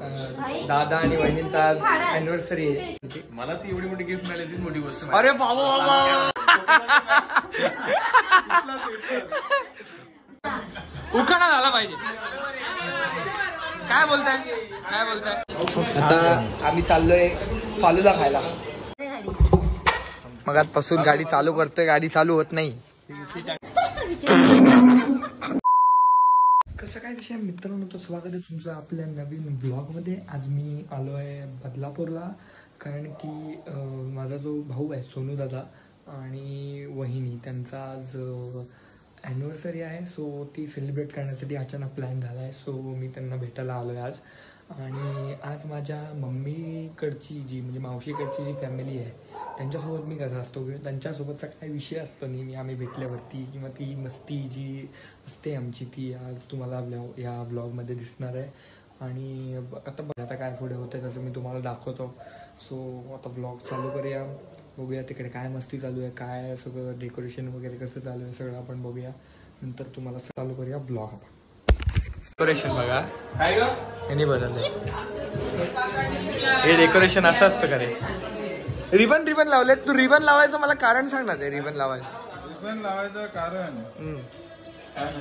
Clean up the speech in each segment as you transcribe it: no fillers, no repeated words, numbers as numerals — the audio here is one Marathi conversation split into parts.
दादा आणि वहिनींचा आज अॅनिव्हर्सरी आहे. मला ती एवढी मोठी गिफ्ट मिळाली ती मोठी गोष्ट. अरे बाबा उखाणा झाला पाहिजे. काय बोलताय आता आम्ही चाललोय फालुदा खायला. मग आजपासून गाडी चालू करतोय, गाडी चालू होत नाही. कसं काय विषय मित्रांनो, तर स्वागत आहे तुमचं आपल्या नवीन व्लॉगमध्ये. आज मी आलो आहे बदलापूरला, कारण की माझा जो भाऊ आहे सोनू दादा आणि वहिनी, त्यांचा आज ॲनिव्हर्सरी आहे. सो ती सेलिब्रेट करण्यासाठी अचानक प्लॅन झाला आहे. सो मी त्यांना भेटायला आलो आहे आज. आणि आज माझ्या मम्मीकडची जी म्हणजे मावशीकडची जी फॅमिली आहे त्यांच्यासोबत मी कसं असतो किंवा त्यांच्यासोबतचा काय विषय असतो नेहमी आम्ही भेटल्यावरती, किंवा ती मस्ती जी असते आमची, ती आज तुम्हाला या ब्लॉगमध्ये दिसणार आहे. आणि आता काय पुढे होतं तसं मी तुम्हाला दाखवतो. सो आता ब्लॉग चालू करूया, बघूया तिकडे काय मस्ती चालू आहे, काय सगळं डेकोरेशन वगैरे कसं चालू आहे सगळं आपण बघूया. नंतर तुम्हाला चालू करूया ब्लॉग. आपण डेकोरेशन बघा यांनी बनवलंय. हे डेकोरेशन असं असतं का रे? रिबन लावले. तू रिबन लावायचं मला कारण सांग ना. ते रिबन लावायचं कारण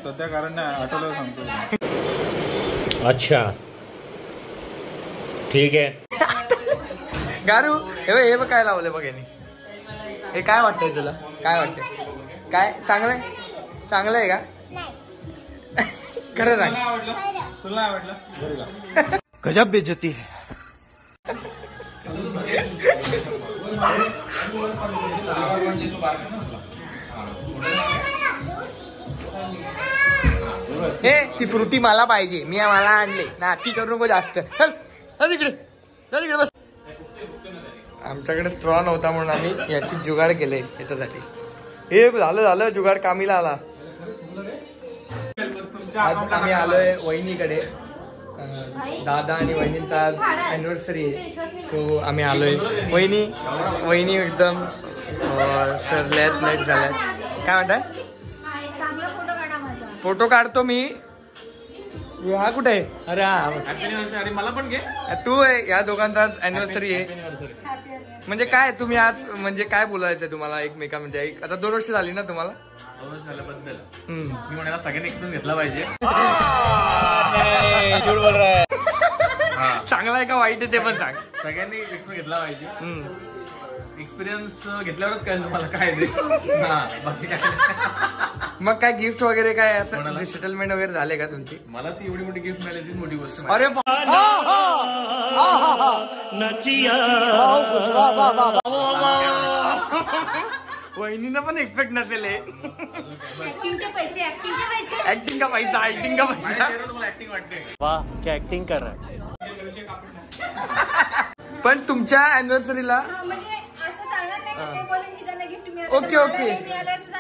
सध्या कारण नाही आठवलं सांगतो. अच्छा ठीक आहे. गारू हे बघ काय लावलंय बघ यांनी. हे काय वाटतंय तुला? काय वाटतंय? काय चांगलं आहे का? खरं सांग. तुला आवडलं? गजब बेइज्जती है. हे ती फ्रुटी मला पाहिजे, मला आणले ना. ती करू नको जास्त. चल इकडे बस. आमच्याकडे स्ट्रॉ नव्हता म्हणून आम्ही याची जुगाड केले याच्यासाठी. हे झालं जुगाड कामीला आला. आज आम्ही आलोय वहिनीकडे. दादा आणि वहिनींचा आज अॅनिव्हर्सरी आहे. सो आम्ही आलोय. वहिनी एकदम सजल्यात, नेट झाल्यात. काय म्हणताय? फोटो काढतो मी. हा कुठे आहे? अरे हा मला पण घे. तू आहे. या दोघांचा आज अॅनिव्हर्सरी आहे. म्हणजे काय तुम्ही आज म्हणजे काय बोलायचंय तुम्हाला एकमेका? म्हणजे आता 2 वर्ष झाली ना तुम्हाला? 2 वर्ष झाल्याबद्दल मी म्हणाला सगळ्यांनी एक्सपिरियन्स घेतला पाहिजे. चांगला आहे का वाईट आहे ते पण सांग. सगळ्यांनी एक्सपिरियन्स घेतला पाहिजे. एक्सपिरियन्स घेतल्यावरच काय तुम्हाला काय दे. बाकी काय मग काय गिफ्ट वगैरे काय असं सेटलमेंट वगैरे झाले का तुमची? मला ती एवढी मोठी गिफ्ट मिळाली ती मोठी गोष्ट. अरे वहिनीनं पण एक्सपेक्ट नसेल. ऍक्टिंग का पैसा. तुम्हाला ऍक्टिंग वाटते? वाह क्या एक्टिंग कर रहा है. पण तुमच्या अॅनिव्हर्सरीला ओके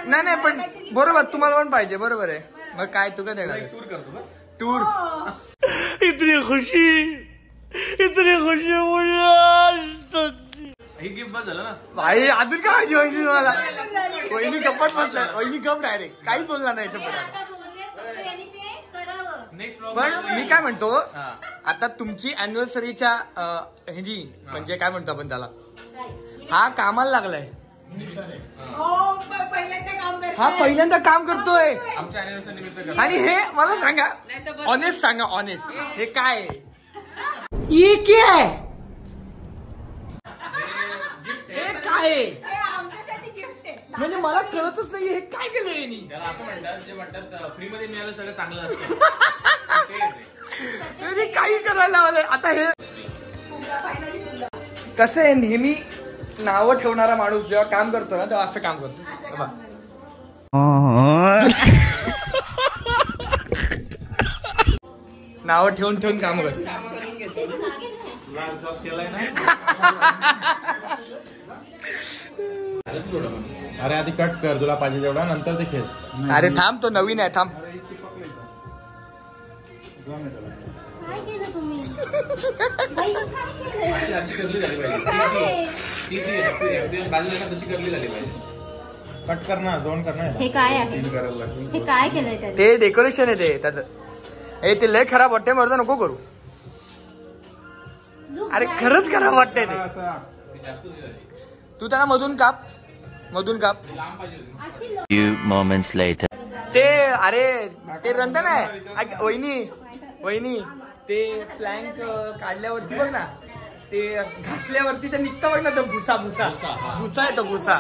नाही पण बरोबर तुम्हाला पण पाहिजे. बरोबर आहे. मग काय तू का देणार? टूर करतो बस. टूर. इतनी खुशी मुझे. ही गिफ्ट बस झालं ना भाई. अजून काय पाहिजे वहिनी तुम्हाला? वहिनी गप्पत बसल्या. वहिनी गप डायरेक्ट काहीच बोलणार नाही याच्या. पण मी काय म्हणतो, आता तुमची अॅनिव्हर्सरीच्या ह्याची म्हणजे काय म्हणतो आपण त्याला, हा कामाला लागलाय. हा पहिल्यांदा काम करतोय आमच्या अॅनिव्हर्सरी निमित्त. आणि हे मला सांगा, ऑनेस्ट सांगा, ऑनेस्ट हे काय आहे? हे काय म्हणजे मला कळतच नाही. हे काय केलं यांनी? त्याला असं म्हणतात, जे म्हणतात फ्री मध्ये मिळालं सगळं चांगलं असतं. काही करायला लावलंय. आता हे कसं आहे, नेहमी नावं ठेवणारा माणूस जेव्हा काम करतो ना तेव्हा असं काम करतो. नावं ठेवून काम करतो. अरे आधी कट कर, तुला पाहिजे तेवढा, नंतर ते खेळ. अरे थांब, तो नवीन आहे. थांब. कट करणार, जोन करणार. हे काय आहे? हे काय केलंय? ते डेकोरेशन आहे ते त्याचं. हे ते लय खराब वाटते, मर्दा नको करू. अरे खरंच खराब वाटतंय ते. तू त्याला मधून काप. Few moments later. ते अरे ते रंधन आहे वहिनी ते प्लॅंक काढल्यावरती बघ ना, ते घासल्यावरती ते निघतं बघ ना, तो भुसा आहे तो भुसा.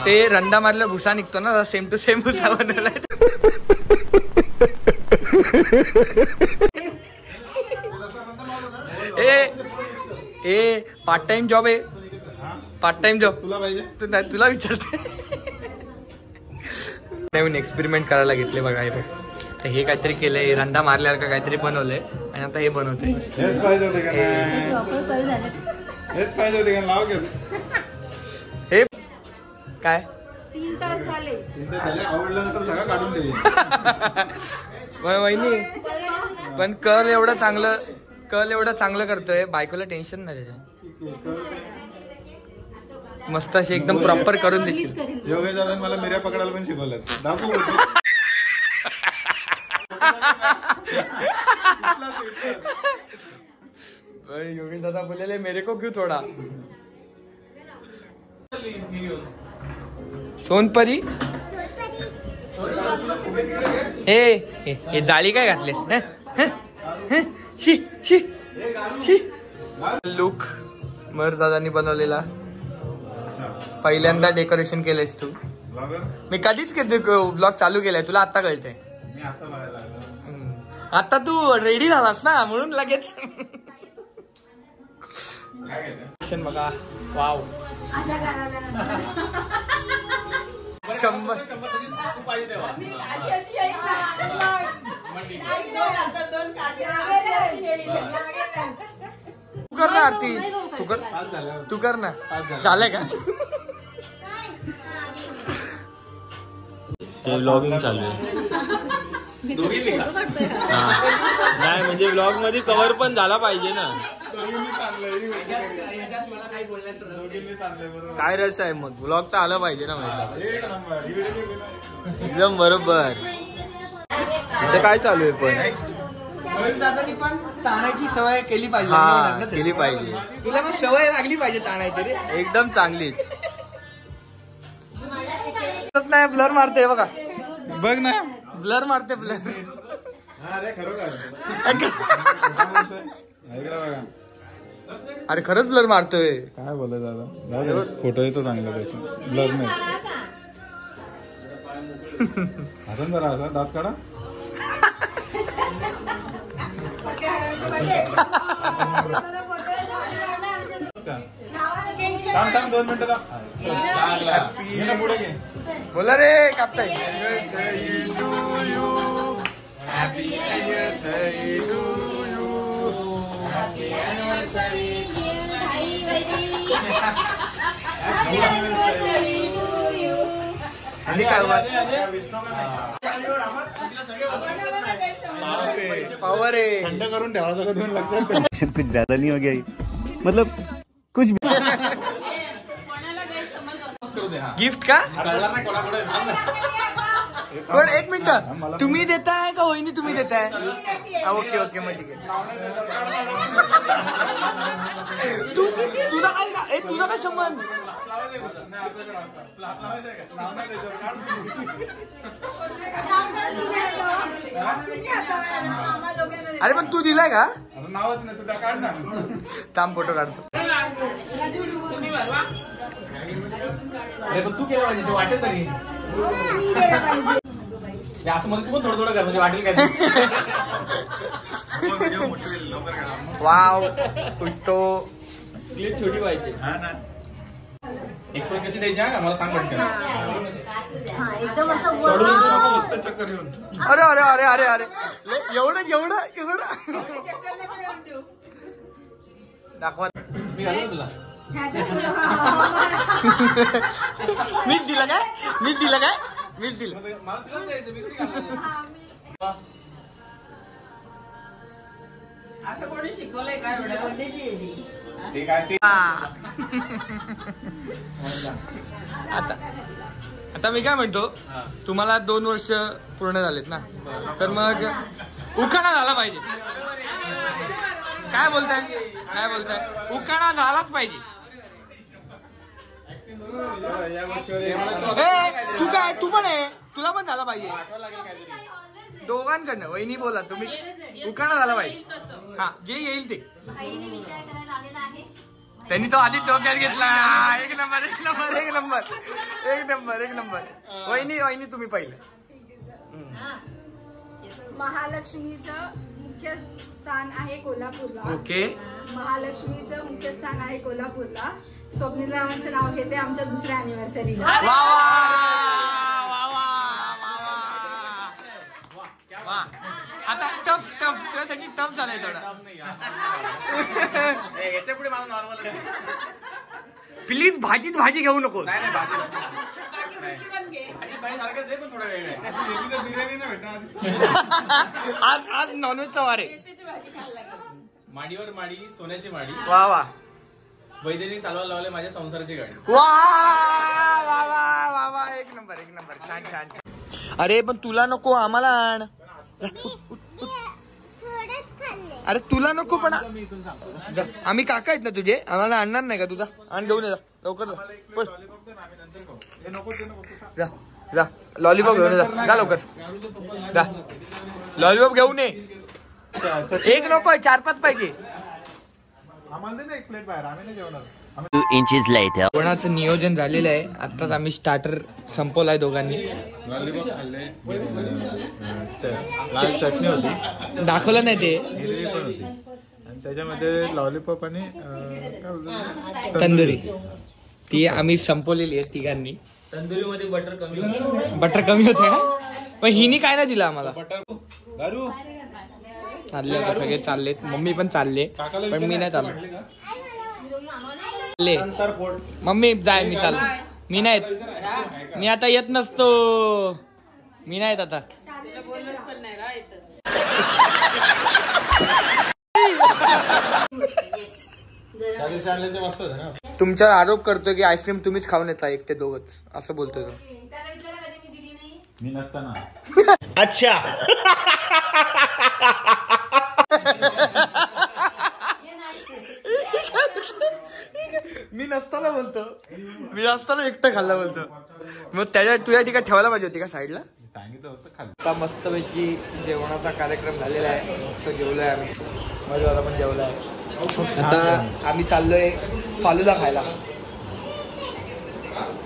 ते रंधा मारल्या भुसा निघतो ना, सेम टू सेम भुसा बनवलाय. ए पार्ट टाइम जॉब आहे, पार्ट टाइम जॉब तुला विचारते. नवीन एक्सपेरिमेंट करायला घेतले बघा. हे तर हे काहीतरी केलंय, रंधा मारल्यावर का काहीतरी बनवलंय आणि आता हे बनवतोय. हे काय 3 तास झाले. वहिनी पण कल एवढं चांगलं करतोय, बायकोला टेन्शन नाही त्याच्या. मस्त अशी एकदम प्रॉपर करून देशील. योगेश दादा मला मिऱ्या पकडायला पण शिकवलं. योगेश दादा बोलेले मेरे को क्यों थोडा. सोनपरी हे जाळी काय घातलेस. शी शी शी. लुक मर दादांनी बनवलेला. पहिल्यांदा डेकोरेशन केलंयस तू. मी कधीच ब्लॉग चालू केलाय, तुला आता कळतंय. आता तू रेडी झालास ना म्हणून लगेच. बघा वाव. 100 तू कर ना आरती, तू कर ना. झालंय का ते व्लॉगिंग चालू आहे. नाही म्हणजे व्लॉग मध्ये कव्हर पण झाला पाहिजे ना. काय रस आहे मग, व्लॉग तर आलं पाहिजे ना माहिती. एकदम बरोबर. तिचं काय चालू आहे पण. दादानी पण ताणायची सवय केली पाहिजे. हा केली पाहिजे. तुला पण सवय लागली पाहिजे ताणायची रे. एकदम चांगलीच. नाही ब्लर मारते बघा, बघ ना, ब्लर मारते ब्लर. अरे खरंच ब्लर मारतोय. काय बोलाय दादा, फोटो येतो चांगला त्याचा, ब्लर नाही. अजून जरा असा दात काढा. थांब 2 मिनिटं. पुढे घे. बोला रे कापताय. पावर आहे. थंड करून ठेवायचं लक्षात. कुछ ज्यादा नहीं हो गया मतलब कुछ भी. गिफ्ट का कोण. 1 मिनिट, तुम्ही देताय का वहिनी तुम्ही देताय. ओके ओके मग ठीक आहे. तुझा काय तुझा काय संबंध. अरे पण तू दिलाय का. नावच नाही तुझा, काढ ना. थांब फोटो काढतो. अरे पण तू केलं पाहिजे, ते वाटेल तरी. असं मध्ये तू थोडं कर म्हणजे वाटेल काय. वाव तो क्लिप छोटी पाहिजे. एक्सप्रेस कशी द्यायची का मला सांग पटकन. एकदम असं चक्कर येऊन. अरे अरे अरे अरे अरे एवढं दाखवा. मी घालू तुला. मीच दिलं काय. मला तुलाच द्यायचं, मी कुठे घालू. असं कोणी शिकवलंय काय एवढं? ते काय ते आता आता मी काय म्हणतो, तुम्हाला 2 वर्ष पूर्ण झालेत ना, तर मग उखाणा झाला पाहिजे. काय बोलताय उखाणा झालाच पाहिजे. तू काय, तू पण आहे, तुला पण झाला पाहिजे. दोघांकडनं वहिनी बोला, तुम्ही उखाणा झाला पाहिजे. हा, जे येईल ते. त्यांनी तो आधी डोक्यात घेतला. एक नंबर. वहिनी तुम्ही पहिले. महालक्ष्मीचं मुख्य स्थान आहे कोल्हापूरला. ओके. महालक्ष्मीचं मुख्य स्थान आहे कोल्हापूरला. स्वप्नील रावांचं नाव घेते आमच्या दुसऱ्या अॅनिव्हर्सरीला. आता टफ त्यासाठी टफ झालाय थोडा. याच्या पुढे माझं नॉर्मल. प्लीज भाजी घेऊ नको. आज नॉनव्हेजचा वार आहे. माडीवर माडी, सोन्याची माडी. वा वैद्यनी चालवायला लावले माझ्या संसाराची गाडी. वा. एक नंबर. छान. अरे पण तुला नको, आम्हाला आण. अरे तुला नको, पण आम्ही काका आहेत ना तुझे, आम्हाला आणणार नाही का तुझा? आण, घेऊन ये जा लवकर. जा लॉलीपॉप घेऊन जा लवकर. जा लॉलीपॉप घेऊन ये. एक नको, 4-5 पाहिजे. जेवणाचं नियोजन झालेलं आहे. आताच आम्ही स्टार्टर संपवलाय दोघांनी. लॉलीपॉप खाल्ले, लाल चटणी होती, दाखवलं नाही ते, हिरवी पण होती, आणि त्याच्यामध्ये लॉलीपॉप आणि तंदुरी ती आम्ही संपवलेली आहे तिघांनी. तंदुरीमध्ये बटर कमी होते का? पण हिनी काय नाही दिलं आम्हाला. दारू चालले आता सगळे चाललेत, मम्मी पण चालले, पण मी नाही चाललो. मम्मी जाय, मी चाललो. मी नाही, मी आता येत नसतो. मी नाही आता. तुमच्यावर आरोप करतोय की आईस्क्रीम तुम्हीच खाऊन येता, 1 ते 2च असं बोलतोय तो. मी नसताना. अच्छा. मी नसताना बोलतो, मी असताना एकटं खाल्ला बोलतो. मग तुझ्या ठिकाणी ठेवायला पाहिजे होती का साईडला? सांगितलं होतं खाल्लं. आता मस्तपैकी जेवणाचा कार्यक्रम झालेला आहे. मस्त जेवलोय आम्ही, माझ्यावाला पण जेवलाय. आता आम्ही चाललोय फालुदा खायला.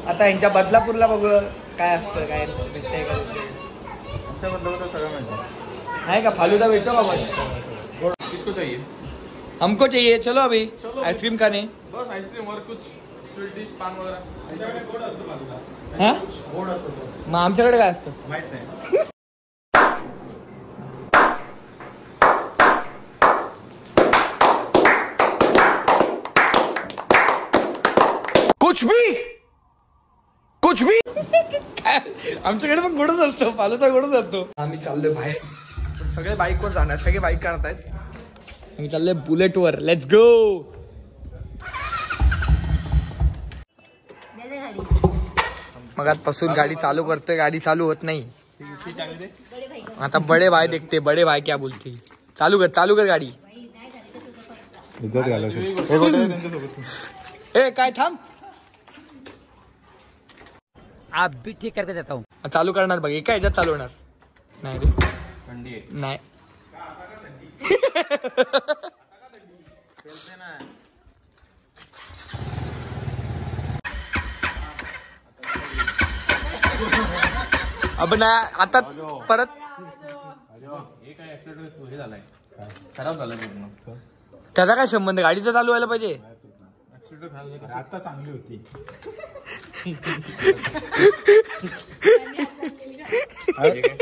आता यांच्या बदलापूरला बघू काय असतं, काय भेटतंय का. आमच्या बदलावर सगळं माहिती आहे का फालुदा भेटतो का? किसको चाहिए? हमको चाहिए. चलो अभी आइसक्रीम खाने. बस आइसक्रीम और कुछ स्वीट डिश, पान वगैरह. हा, मग आमच्याकडे काय असतं माहित नाही. कुछ भी आमच्याकडे पण गोडच असतो, फालुदा गोडच असतो. आम्ही चाललोय बाहेर, सगळे बाईकवर जाणार, सगळे बाईक करतायत. आम्ही चाललोय बुलेटवर. Let's go. मगाचपासून गाडी चालू करतोय, गाडी चालू होत नाही. आता बडे भाई देखते, बडे भाई क्या बोलते. चालू कर गाडी. इज्जत घालायची. ए काय थांब, आप भी ठीक करके देता हूँ. चालू करणार बघ. एका ह्याच्यात चालू होणार नाही रे. थंडी आहे. नाही. अब ना आता परत हे काय ऍक्सिडेंट हे झालाय, खराब झालाय पूर्ण. त्याचा काय संबंध, गाडीचं चालू व्हायला पाहिजे. ऍक्सिडेंट झालं. आता चांगली होती.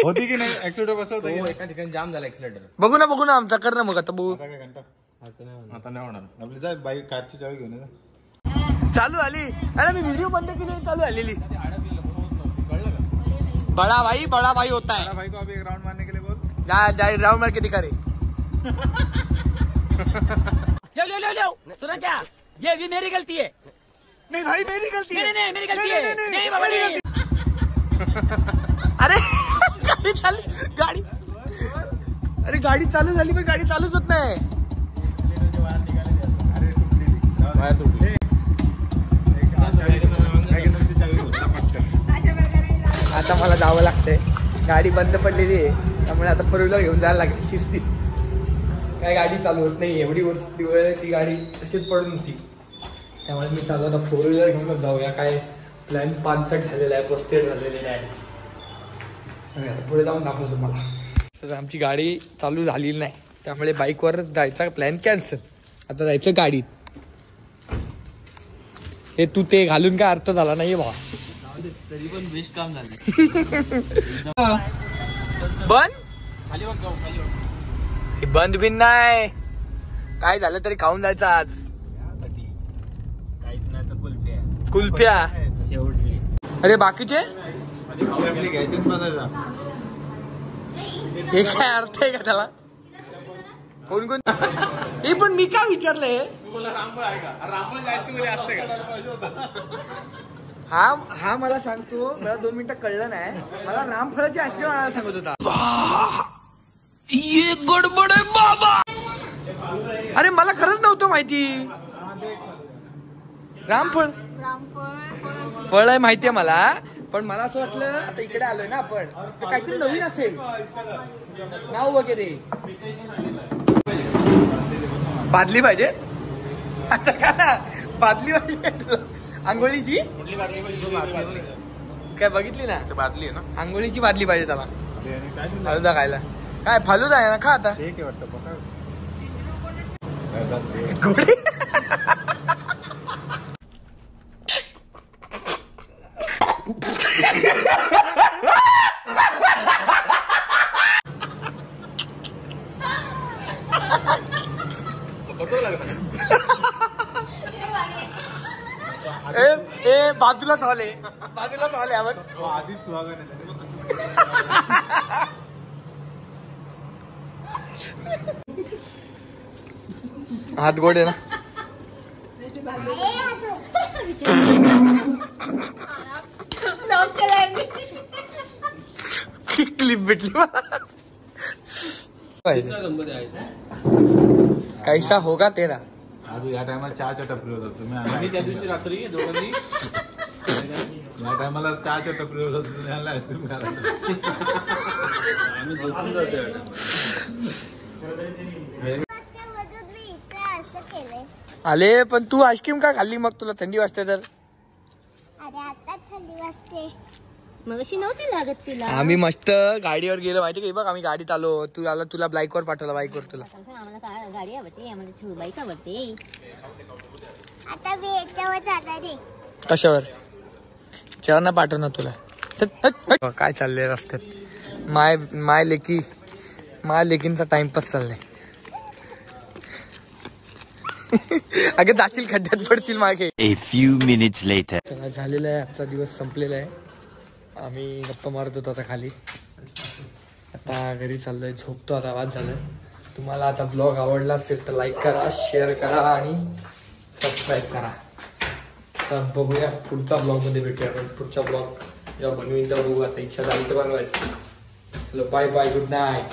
होती की नाही ऍक्सिडेंट बसवतो की एका ठिकाणी जाम झाला ऍक्सिलेटर. बघू ना आमचा कर ना मग. आता बघू. काय घंटा आता नाही होणार. आपली जाय बाईक, कारची चावी घेऊन ये. चालू आली. अरे मी व्हिडिओ बंद केली, चालू आलेली. बड़ा भाई होता है. भाई को अभी एक राउंड मारने के लिए बोल. राउंड मार के दिखा रे. लो सुना क्या, ये भी मेरी गलती है. नहीं भाई मेरी गलती है. नहीं मेरी गलती है. नहीं बाबा नहीं. अरे गाडी चालू गाडी अरे गाडी चालू झाली पण गाडी चालूच होत नाही. बाहेर तुटली. आता मला जावं लागतंय. गाडी बंद पडलेली आहे त्यामुळे आता फोर व्हीलर घेऊन जायला लागेल शिस्तीत. काय गाडी चालू होत नाही. एवढी वर्ष ती गाडी तशीच पडून होती त्यामुळे मी चालू आता फोर व्हीलर घेऊनच जाऊया. काय प्लॅन 5 झालेला आहे, 35 झालेली आहे. पुढे जाऊन दाखवतो तुम्हाला. तर आमची गाडी चालू झालेली नाही त्यामुळे बाईकवरच जायचा प्लॅन कॅन्सल. आता जायचं गाडीत. हे तू ते घालून काय अर्थ झाला नाहीये भावा. तरी पण बेस्ट काम झालं. बंद बंद बिन नाही. काय झालं तरी खाऊन जायचं आज. काहीच नाही तर कुल्फ्या कुल्फ्या शेवटली. अरे बाकीचे घ्यायचेच बसायचा. हे काय अर्थ आहे का त्याला. कोण कोण हे पण मी काय विचारलंय. रामफळ आहे का? रामफळ आईस्क्रीम मध्ये असते का? हा मला सांगतो. मला 2 मिनिटं कळलं नाही. मला रामफळाची आईस्क्रीम आणायला सांगत होता. ये गडबड आहे बाबा. अरे मला खरंच नव्हतं माहिती. रामफळ फळ आहे माहितीये मला पण मला असं वाटलं आता इकडे आलोय ना आपण तर काहीतरी नवीन असेल नाव वगैरे. बादली पाहिजे असं का ना. बादली पाहिजे तुला आंघोळीची. काय बघितली ना बादली आहे ना. आंघोळीची बादली पाहिजे त्याला. फालुदा खायला. काय फालुदा आहे ना खा आता. ठीक आहे वाटतं बघा. ए बाजूलाच हॉल आहे. बाजूलाच हॉल आहे. आधीच स्वागत आहे. हात गोड आहे ना. क्लिप भेटली मला. कैसा होगा तेरा. आज या टायमाला चहाच्या टपरीवर होतो तुम्ही. आम्ही त्या दिवशी रात्री दोघांनी या टायमाला चहाच्या टपरीवर होतो तुम्ही. आला आईस्क्रीम खायला. आम्ही झोपून जातो. आले पण तू आईस्क्रीम का खाल्ली मग. तुला थंडी वाजते तर. अरे आता थंडी वाजते. मग अशी नव्हती लागत तुला. आम्ही मस्त गाडीवर गेलो माहिती का. बघ आम्ही गाडीत आलो. तुला बाईकवर पाठवला. बाईकवर तुला आम्हाला गाडी आवडते. आम्हाला बाईक आवडते. आता मी याच्यावर जाणार आहे. कशावर जेवण पाठवणार तुला. काय चाललंय रस्त्यात. माय लेकींचा टाइमपास चाललाय. अगं जाशील खड्ड्यात पडशील मागे. A few minutes later. झालेला आहे. आजचा दिवस संपलेला आहे. आम्ही गप्पा मारत होतो आता खाली. आता घरी चाललोय. झोपतो आता. आवाज झालाय. तुम्हाला आता ब्लॉग आवडला असेल तर लाईक करा, शेअर करा आणि सबस्क्राईब करा. तर बघूया पुढचा ब्लॉग मध्ये भेटूया आपण. पुढचा ब्लॉग जेव्हा बनवीन तेव्हा बघू. आता इच्छा झाली तर बनवायचं. चलो बाय बाय. Good night.